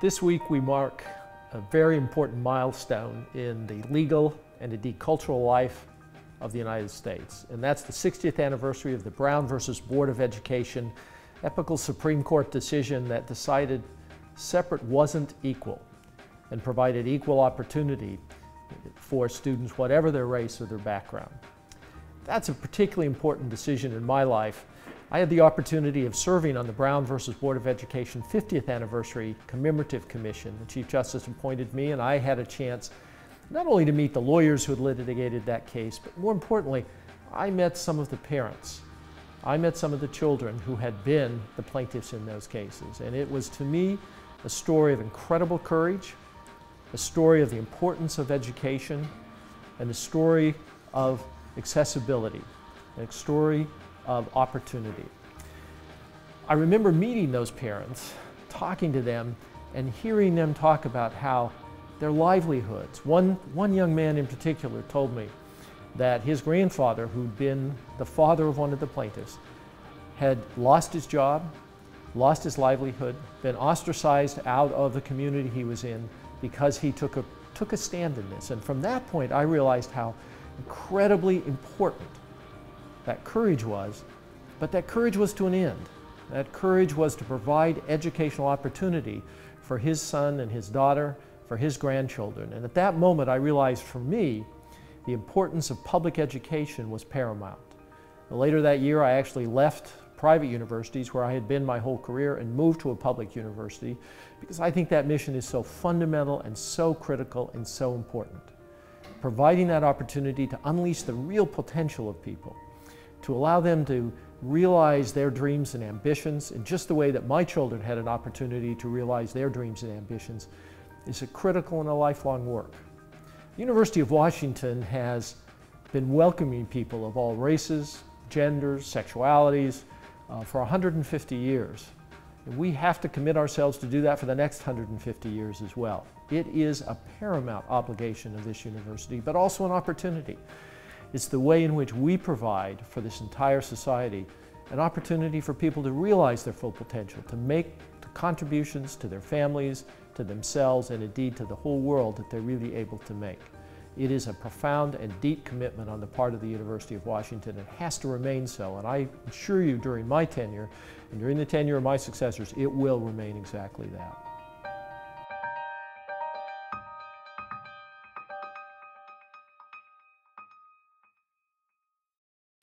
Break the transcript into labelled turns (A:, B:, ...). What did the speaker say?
A: This week we mark a very important milestone in the legal and indeed cultural life of the United States, and that's the 60th anniversary of the Brown versus Board of Education epical Supreme Court decision that decided separate wasn't equal and provided equal opportunity for students, whatever their race or their background. That's a particularly important decision in my life. I had the opportunity of serving on the Brown versus Board of Education 50th Anniversary Commemorative Commission. The Chief Justice appointed me, and I had a chance not only to meet the lawyers who had litigated that case, but more importantly, I met some of the parents. I met some of the children who had been the plaintiffs in those cases. And it was, to me, a story of incredible courage, a story of the importance of education, and a story of accessibility, a story of opportunity. I remember meeting those parents, talking to them, and hearing them talk about how their livelihoods. One young man in particular told me that his grandfather, who'd been the father of one of the plaintiffs, had lost his job, lost his livelihood, been ostracized out of the community he was in because he took a stand in this. And from that point, I realized how incredibly important that courage was, but that courage was to an end. That courage was to provide educational opportunity for his son and his daughter, for his grandchildren. And at that moment, I realized for me, the importance of public education was paramount. Later that year, I actually left private universities where I had been my whole career and moved to a public university because I think that mission is so fundamental and so critical and so important. Providing that opportunity to unleash the real potential of people, to allow them to realize their dreams and ambitions in just the way that my children had an opportunity to realize their dreams and ambitions, is a critical and a lifelong work. The University of Washington has been welcoming people of all races, genders, sexualities for 150 years. And we have to commit ourselves to do that for the next 150 years as well. It is a paramount obligation of this university, but also an opportunity. It's the way in which we provide for this entire society an opportunity for people to realize their full potential, to make the contributions to their families, to themselves, and indeed to the whole world that they're really able to make. It is a profound and deep commitment on the part of the University of Washington and has to remain so. And I assure you during my tenure and during the tenure of my successors, it will remain exactly that.